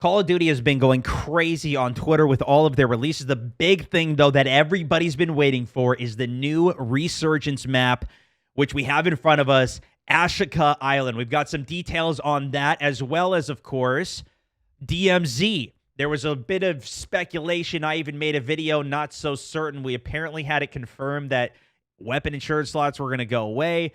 Call of Duty has been going crazy on Twitter with all of their releases. The big thing, though, that everybody's been waiting for is the new Resurgence map, which we have in front of us, Ashika Island. We've got some details on that, as well as, of course, DMZ. There was a bit of speculation. I even made a video, not so certain. We apparently had it confirmed that weapon insurance slots were going to go away.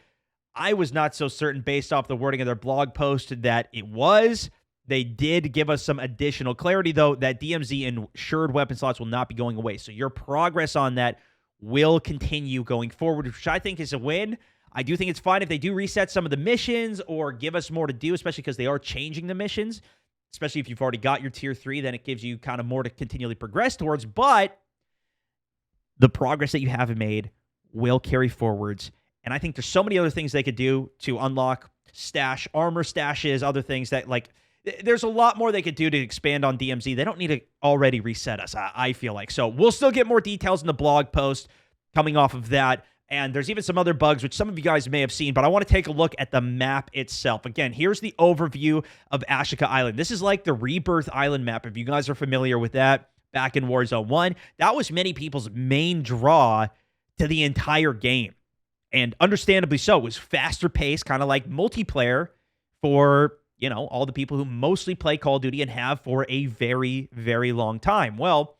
I was not so certain based off the wording of their blog post that it was. They did give us some additional clarity, though, that DMZ insured weapon slots will not be going away. So your progress on that will continue going forward, which I think is a win. I do think it's fine if they do reset some of the missions or give us more to do, especially because they are changing the missions, especially if you've already got your tier 3, then it gives you kind of more to continually progress towards. But the progress that you have made will carry forwards. And I think there's so many other things they could do to unlock armor stashes, other things that, like, there's a lot more they could do to expand on DMZ. They don't need to already reset us, I feel like. So we'll still get more details in the blog post coming off of that. And there's even some other bugs, which some of you guys may have seen, but I want to take a look at the map itself. Again, here's the overview of Ashika Island. This is like the Rebirth Island map, if you guys are familiar with that back in Warzone 1. That was many people's main draw to the entire game. And understandably so. It was faster paced, kind of like multiplayer for, you know, all the people who mostly play Call of Duty and have for a very, very long time. Well,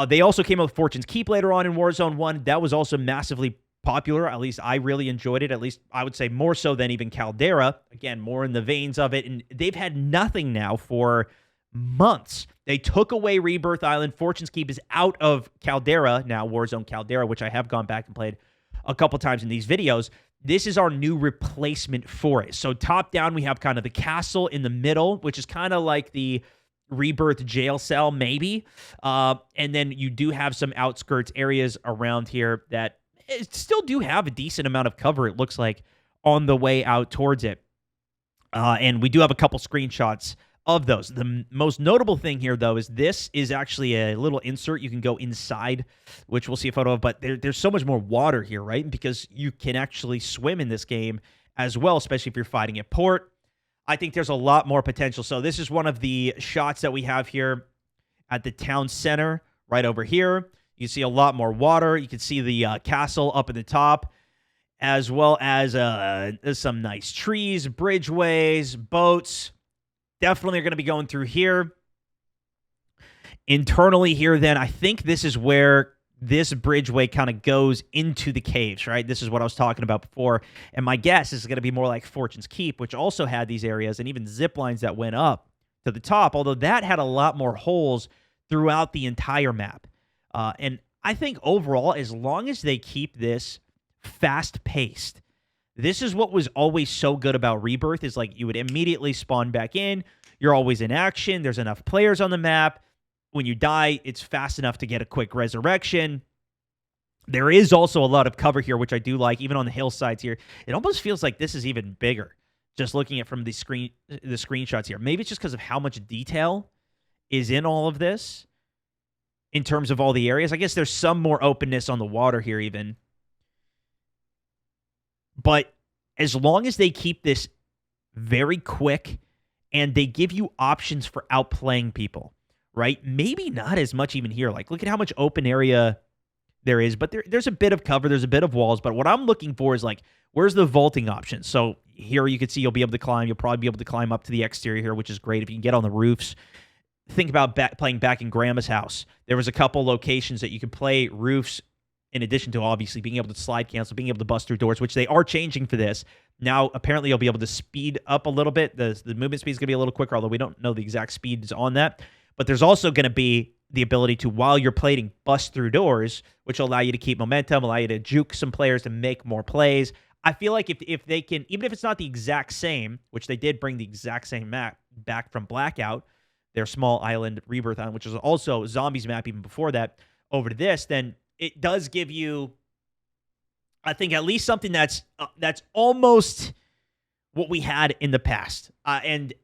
they also came up with Fortune's Keep later on in Warzone 1. That was also massively popular. At least I really enjoyed it. At least I would say more so than even Caldera. Again, more in the veins of it. And they've had nothing now for months. They took away Rebirth Island. Fortune's Keep is out of Caldera now, Warzone Caldera, which I have gone back and played a couple times in these videos. This is our new replacement for it. So top down, we have kind of the castle in the middle, which is kind of like the Rebirth jail cell, maybe. And then you do have some outskirts areas around here that still do have a decent amount of cover, it looks like, on the way out towards it. And we do have a couple screenshots of those. The most notable thing here, though, is this is actually a little insert. You can go inside, which we'll see a photo of, but there's so much more water here, right? Because you can actually swim in this game as well, especially if you're fighting at port. I think there's a lot more potential. So this is one of the shots that we have here at the town center right over here. You see a lot more water. You can see the castle up at the top, as well as some nice trees, bridgeways, boats. Definitely are going to be going through here. Internally here, then, I think this is where this bridgeway kind of goes into the caves, right? This is what I was talking about before. And my guess is going to be more like Fortune's Keep, which also had these areas and even zip lines that went up to the top, although that had a lot more holes throughout the entire map. And I think overall, as long as they keep this fast-paced, this is what was always so good about Rebirth, is like you would immediately spawn back in. You're always in action. There's enough players on the map. When you die, it's fast enough to get a quick resurrection. There is also a lot of cover here, which I do like, even on the hillsides here. It almost feels like this is even bigger, just looking at from the screenshots here. Maybe it's just because of how much detail is in all of this in terms of all the areas. I guess there's some more openness on the water here even. But as long as they keep this very quick and they give you options for outplaying people, right? Maybe not as much even here. Like, look at how much open area there is, but there's a bit of cover, there's a bit of walls. But what I'm looking for is, like, where's the vaulting option? So here you can see you'll be able to climb. You'll probably be able to climb up to the exterior here, which is great if you can get on the roofs. Think about playing back in Grandma's house. There was a couple locations that you could play roofs, in addition to obviously being able to slide cancel, being able to bust through doors, which they are changing for this. Now, apparently, you'll be able to speed up a little bit. The movement speed is going to be a little quicker, although we don't know the exact speeds on that. But there's also going to be the ability to, while you're plating, bust through doors, which will allow you to keep momentum, allow you to juke some players to make more plays. I feel like if they can, even if it's not the exact same, which they did bring the exact same map back from Blackout, their small island, Rebirth Island, which was also Zombies map even before that, over to this, then it does give you, I think, at least something that's almost what we had in the past. And,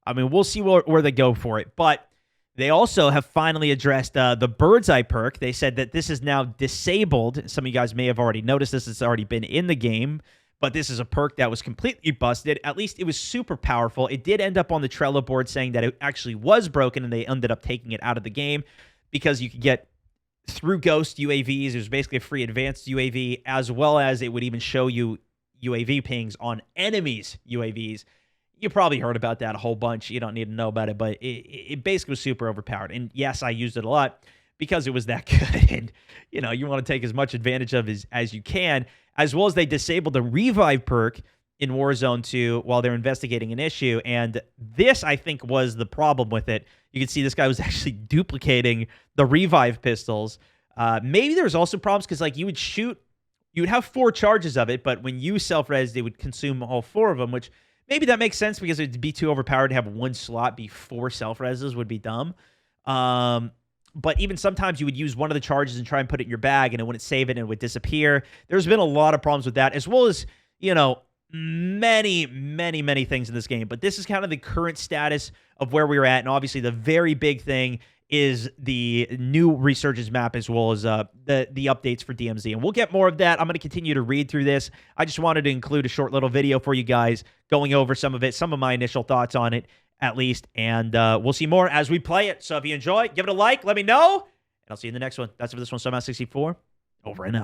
I mean, we'll see where they go for it. But they also have finally addressed the Bird's Eye perk. They said that this is now disabled. Some of you guys may have already noticed this. It's already been in the game. but this is a perk that was completely busted. At least it was super powerful. It did end up on the Trello board saying that it actually was broken, and they ended up taking it out of the game because you could get through Ghost UAVs. It was basically a free advanced UAV, as well as it would even show you UAV pings on enemies' UAVs. You probably heard about that a whole bunch. You don't need to know about it, but it basically was super overpowered. And yes, I used it a lot because it was that good. And, you know, you want to take as much advantage of it as you can, as well as they disabled the revive perk in Warzone 2 while they're investigating an issue. And this, I think, was the problem with it. You can see this guy was actually duplicating the revive pistols. Maybe there was also problems because, like, you would have 4 charges of it, but when you self-res, they would consume all 4 of them, which maybe that makes sense because it'd be too overpowered to have one slot be 4 self-reses would be dumb. But even sometimes you would use one of the charges and try and put it in your bag, and it wouldn't save it, and it would disappear. There's been a lot of problems with that, as well as, you know, many, many, many things in this game. But this is kind of the current status of where we're at, and obviously the very big thing is the new Resurgence map, as well as the updates for DMZ. And we'll get more of that. I'm going to continue to read through this. I just wanted to include a short little video for you guys going over some of it, some of my initial thoughts on it, at least. And we'll see more as we play it. So if you enjoy, give it a like, let me know, and I'll see you in the next one. That's it for this one. So I'm at 64. Over and out.